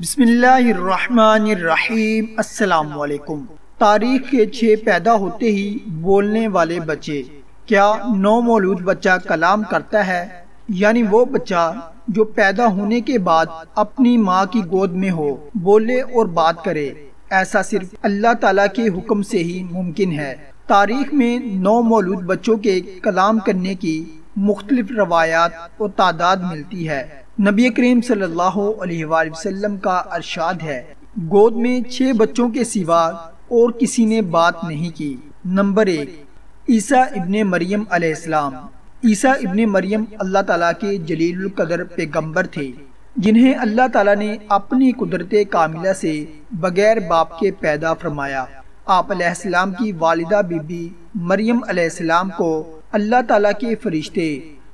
بسم اللہ الرحمن الرحیم۔ السلام علیکم۔ تاریخ کے 6 پیدا ہوتے ہی بولنے والے بچے۔ کیا نو مولود بچہ کلام کرتا ہے؟ یعنی وہ بچہ جو پیدا ہونے کے بعد اپنی ماں کی گود میں ہو، بولے اور بات کرے، ایسا صرف اللہ تعالیٰ کے حکم سے ہی ممکن ہے۔ تاریخ میں نو مولود بچوں کے کلام کرنے کی مختلف روایات اور تعداد ملتی ہے۔ نبی کریم صلی اللہ علیہ وآلہ وسلم کا ارشاد ہے، گود میں 6 بچوں کے سوا اور کسی نے بات نہیں کی۔ نمبر 1، عیسیٰ ابن مریم علیہ السلام۔ عیسیٰ ابن مریم اللہ تعالیٰ کے جلیل القدر پیغمبر تھے، جنہیں اللہ تعالیٰ نے اپنی قدرت کاملہ سے بغیر باپ کے پیدا فرمایا۔ آپ علیہ السلام کی والدہ بی بی مریم علیہ السلام کو اللہ تعالیٰ کے فرشتے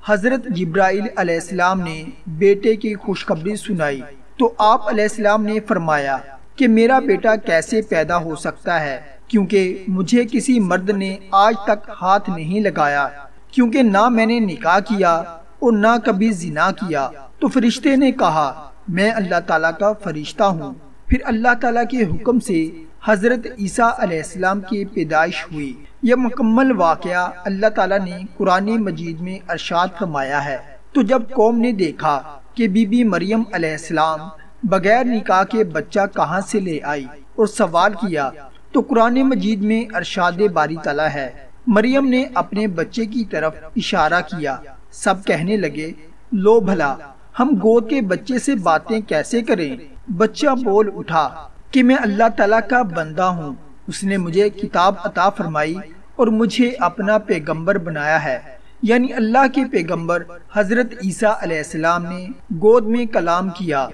حضرت جبرائیل علیہ السلام نے بیٹے کی خوشخبری سنائی تو آپ علیہ السلام نے فرمایا کہ میرا بیٹا کیسے پیدا ہو سکتا ہے، کیونکہ مجھے کسی مرد نے آج تک ہاتھ نہیں لگایا، کیونکہ نہ میں نے نکاح کیا اور نہ کبھی زنا کیا۔ تو فرشتے نے کہا، میں اللہ تعالیٰ کا فرشتہ ہوں۔ پھر اللہ تعالیٰ کے حکم سے حضرت عیسیٰ علیہ السلام کی پیدائش ہوئی۔ یہ مکمل واقعہ اللہ تعالیٰ نے قرآن مجید میں ارشاد فرمایا ہے۔ تو جب قوم نے دیکھا کہ بی بی مریم علیہ السلام بغیر نکاح کے بچہ کہاں سے لے آئی اور سوال کیا، تو قرآن مجید میں ارشاد باری تعالیٰ ہے، مریم نے اپنے بچے کی طرف اشارہ کیا۔ سب کہنے لگے، لو بھلا ہم گود کے بچے سے باتیں کیسے کریں؟ بچہ بول اٹھا کہ میں اللہ تعالیٰ کا بندہ ہوں، اس نے مجھے کتاب عطا فرمائی اور مجھے اپنا پیغمبر بنایا ہے۔ یعنی اللہ کے پیغمبر حضرت عیسیٰ علیہ السلام نے گود میں کلام کیا۔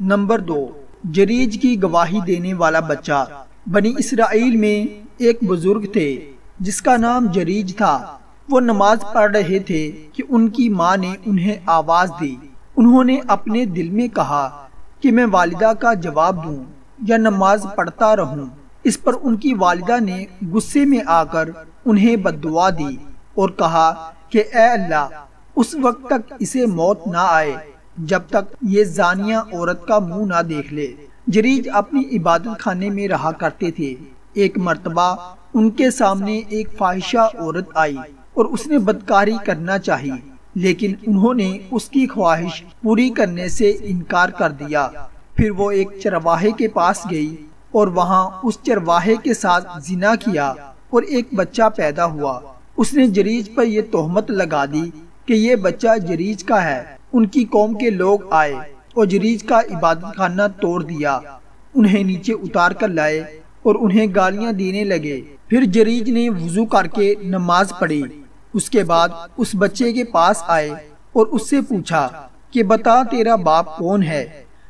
نمبر 2، جریج کی گواہی دینے والا بچہ۔ بنی اسرائیل میں ایک بزرگ تھے جس کا نام جریج تھا۔ وہ نماز پڑھ رہے تھے کہ ان کی ماں نے انہیں آواز دی۔ انہوں نے اپنے دل میں کہا کہ میں والدہ کا جواب دوں یا نماز پڑھتا رہوں۔ اس پر ان کی والدہ نے غصے میں آ کر انہیں بد دعا دی اور کہا کہ اے اللہ، اس وقت تک اسے موت نہ آئے جب تک یہ زانیہ عورت کا منہ نہ دیکھ لے۔ جریج اپنی عبادت خانے میں رہا کرتے تھے۔ ایک مرتبہ ان کے سامنے ایک فاحشہ عورت آئی اور اس نے بدکاری کرنا چاہی، لیکن انہوں نے اس کی خواہش پوری کرنے سے انکار کر دیا۔ پھر وہ ایک چرواہے کے پاس گئی اور وہاں اس چرواہے کے ساتھ زنا کیا اور ایک بچہ پیدا ہوا۔ اس نے جریج پر یہ تہمت لگا دی کہ یہ بچہ جریج کا ہے۔ ان کی قوم کے لوگ آئے اور جریج کا عبادت خانہ توڑ دیا، انہیں نیچے اتار کر لائے اور انہیں گالیاں دینے لگے۔ پھر جریج نے وضو کر کے نماز پڑھی۔ اس کے بعد اس بچے کے پاس آئے اور اس سے پوچھا کہ بتا تیرا باپ کون ہے؟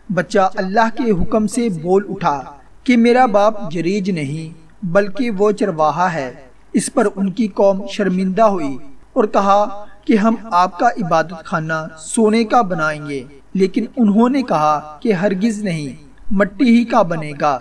بچہ اللہ کے حکم سے بول اٹھا کہ میرا باپ جریج نہیں بلکہ وہ چرواہا ہے۔ اس پر ان کی قوم شرمندہ ہوئی اور کہا کہ ہم آپ کا عبادت خانہ سونے کا بنائیں گے، لیکن انہوں نے کہا کہ ہرگز نہیں، مٹی ہی کا بنے گا۔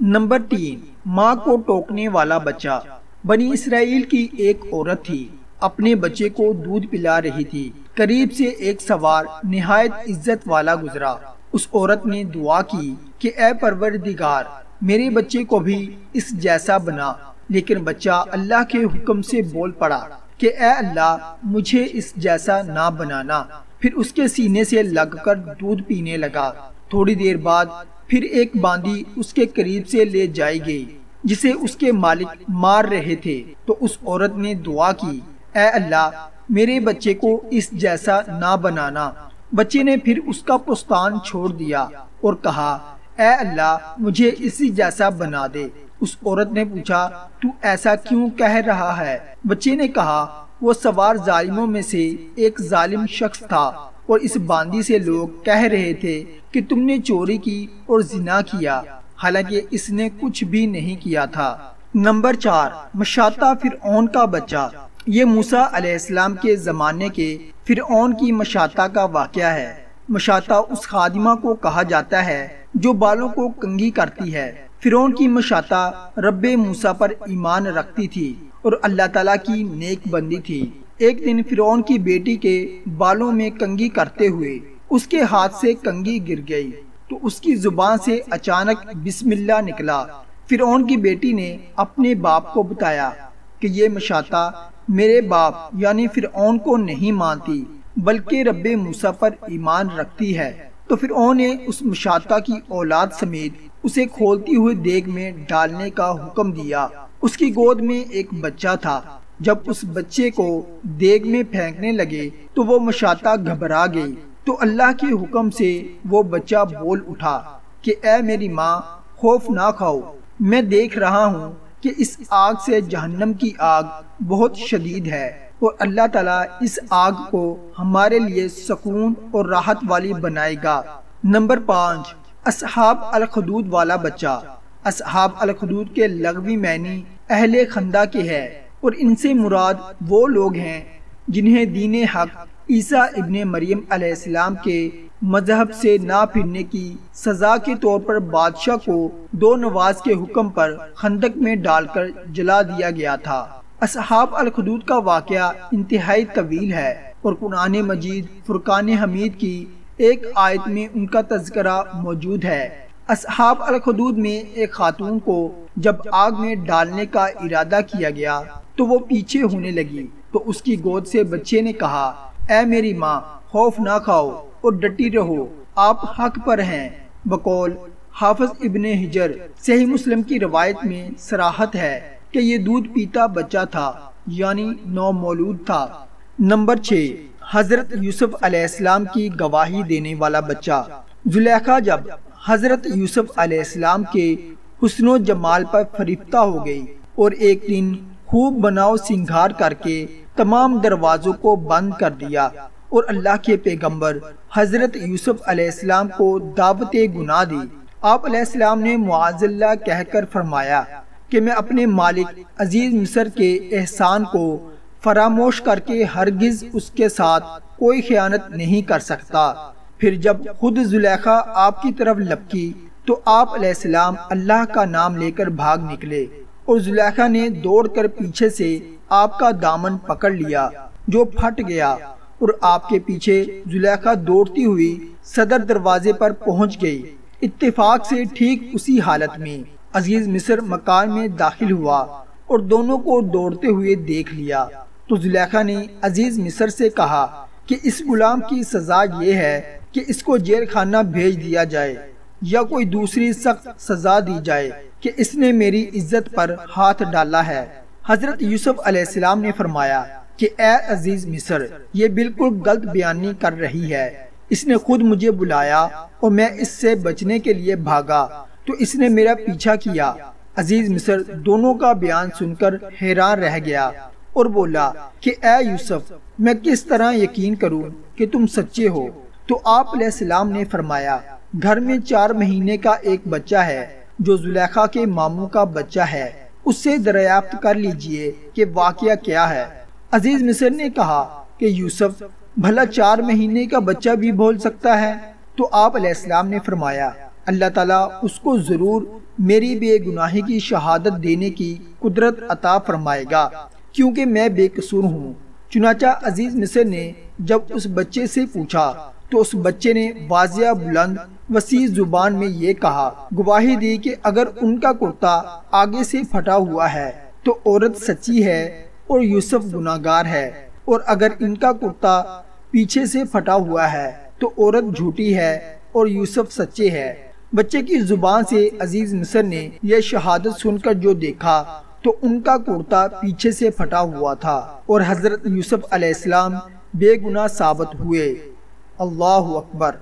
نمبر 3، ماں کو ٹوکنے والا بچہ۔ بنی اسرائیل کی ایک عورت تھی، اپنے بچے کو دودھ پلا رہی تھی۔ قریب سے ایک سوار نہایت عزت والا گزرا۔ اس عورت نے دعا کی کہ اے پروردگار، میرے بچے کو بھی اس جیسا بنا، لیکن بچہ اللہ کے حکم سے بول پڑا کہ اے اللہ، مجھے اس جیسا نہ بنانا۔ پھر اس کے سینے سے لگ کر دودھ پینے لگا۔ تھوڑی دیر بعد پھر ایک باندی اس کے قریب سے لے جائی گئی جسے اس کے مالک مار رہے تھے۔ تو اس عورت نے دعا کی، اے اللہ، میرے بچے کو اس جیسا نہ بنانا۔ بچے نے پھر اس کا پستان چھوڑ دیا اور کہا، اے اللہ، مجھے اسی جیسا بنا دے۔ اس عورت نے پوچھا، تو ایسا کیوں کہہ رہا ہے؟ بچے نے کہا، وہ سوار ظالموں میں سے ایک ظالم شخص تھا اور اس باندی سے لوگ کہہ رہے تھے کہ تم نے چوری کی اور زنا کیا، حالانکہ اس نے کچھ بھی نہیں کیا تھا۔ نمبر 4، مشاطہ فرعون کا بچہ۔ یہ موسیٰ علیہ السلام کے زمانے کے فرعون کی مشاطہ کا واقعہ ہے۔ مشاطہ اس خادمہ کو کہا جاتا ہے جو بالوں کو کنگھی کرتی ہے۔ فرعون کی مشاطہ رب موسیٰ پر ایمان رکھتی تھی اور اللہ تعالیٰ کی نیک بندی تھی۔ ایک دن فرعون کی بیٹی کے بالوں میں کنگھی کرتے ہوئے اس کے ہاتھ سے کنگھی گر گئی تو اس کی زبان سے اچانک بسم اللہ نکلا۔ فرعون کی بیٹی نے اپنے باپ کو بتایا کہ یہ مشاطہ میرے باپ یعنی فرعون کو نہیں مانتی بلکہ رب موسیٰ پر ایمان رکھتی ہے۔ تو فرعون نے اس مشاطہ کی اولاد سمیت اسے کھولتی ہوئے دیگ میں ڈالنے کا حکم دیا۔ اس کی گود میں ایک بچہ تھا۔ جب اس بچے کو دیگ میں پھینکنے لگے تو وہ مشاطہ گھبرا گئی۔ تو اللہ کے حکم سے وہ بچہ بول اٹھا کہ اے میری ماں، خوف نہ کھاؤ، میں دیکھ رہا ہوں کہ اس آگ سے جہنم کی آگ بہت شدید ہے، اور اللہ تعالیٰ اس آگ کو ہمارے لیے سکون اور راحت والی بنائے گا۔ نمبر 5، اصحاب الخدود والا بچہ۔ اصحاب الخدود کے لغوی معنی اہل خندہ کے ہے، اور ان سے مراد وہ لوگ ہیں جنہیں دین حق عیسیٰ ابن مریم علیہ السلام کے مذہب سے نہ پھرنے کی سزا کے طور پر بادشاہ کو 2 نواز کے حکم پر خندق میں ڈال کر جلا دیا گیا تھا۔ اصحاب الخدود کا واقعہ انتہائی طویل ہے، اور قرآن مجید فرقان حمید کی ایک آیت میں ان کا تذکرہ موجود ہے۔ اصحاب الخدود میں ایک خاتون کو جب آگ میں ڈالنے کا ارادہ کیا گیا تو وہ پیچھے ہونے لگی، تو اس کی گود سے بچے نے کہا اے میری ماں، خوف نہ کھاؤ اور ڈٹی رہو، آپ حق پر ہیں۔ بقول حافظ ابن حجر صحیح مسلم کی روایت میں صراحت ہے کہ یہ دودھ پیتا بچہ تھا، یعنی نومولود تھا۔ نمبر 6، حضرت یوسف علیہ السلام کی گواہی دینے والا بچہ۔ زلیخا جب حضرت یوسف علیہ السلام کے حسن و جمال پر فریفتہ ہو گئی اور ایک دن خوب بناؤ سنگھار کر کے تمام دروازوں کو بند کر دیا، اور اللہ کے پیغمبر حضرت یوسف علیہ السلام کو دعوت گناہ دی، آپ علیہ السلام نے معاذ اللہ کہہ کر فرمایا کہ میں اپنے مالک عزیز مصر کے احسان کو فراموش کر کے ہرگز اس کے ساتھ کوئی خیانت نہیں کر سکتا۔ پھر جب خود زلیخا آپ کی طرف لپکی تو آپ علیہ السلام اللہ کا نام لے کر بھاگ نکلے، اور زلیخا نے دوڑ کر پیچھے سے آپ کا دامن پکڑ لیا جو پھٹ گیا، اور آپ کے پیچھے زلیخا دوڑتی ہوئی صدر دروازے پر پہنچ گئی۔ اتفاق سے ٹھیک اسی حالت میں عزیز مصر مکان میں داخل ہوا اور دونوں کو دوڑتے ہوئے دیکھ لیا۔ تو زلیخا نے عزیز مصر سے کہا کہ اس غلام کی سزا یہ ہے کہ اس کو جیل خانہ بھیج دیا جائے، یا کوئی دوسری سخت سزا دی جائے کہ اس نے میری عزت پر ہاتھ ڈالا ہے۔ حضرت یوسف علیہ السلام نے فرمایا کہ اے عزیز مصر، یہ بالکل غلط بیانی کر رہی ہے، اس نے خود مجھے بلایا اور میں اس سے بچنے کے لیے بھاگا تو اس نے میرا پیچھا کیا۔ عزیز مصر دونوں کا بیان سن کر حیران رہ گیا اور بولا کہ اے یوسف، میں کس طرح یقین کروں کہ تم سچے ہو؟ تو آپ علیہ السلام نے فرمایا گھر میں 4 مہینے کا ایک بچہ ہے جو زلیخا کے ماموں کا بچہ ہے، اس سے دریافت کر لیجئے کہ واقعہ کیا ہے۔ عزیز مصر نے کہا کہ یوسف، بھلا 4 مہینے کا بچہ بھی بول سکتا ہے؟ تو آپ علیہ السلام نے فرمایا اللہ تعالیٰ اس کو ضرور میری بے گناہی کی شہادت دینے کی قدرت عطا فرمائے گا، کیونکہ میں بے قصور ہوں۔ چنانچہ عزیز مصر نے جب اس بچے سے پوچھا تو اس بچے نے واضح بلند وسیع زبان میں یہ کہا، گواہی دی کہ اگر ان کا کرتا آگے سے پھٹا ہوا ہے تو عورت سچی ہے اور یوسف گناہگار ہے، اور اگر ان کا کرتا پیچھے سے پھٹا ہوا ہے تو عورت جھوٹی ہے اور یوسف سچے ہے۔ بچے کی زبان سے عزیز مصر نے یہ شہادت سن کر جو دیکھا تو ان کا کرتا پیچھے سے پھٹا ہوا تھا، اور حضرت یوسف علیہ السلام بے گناہ ثابت ہوئے۔ اللہ اکبر۔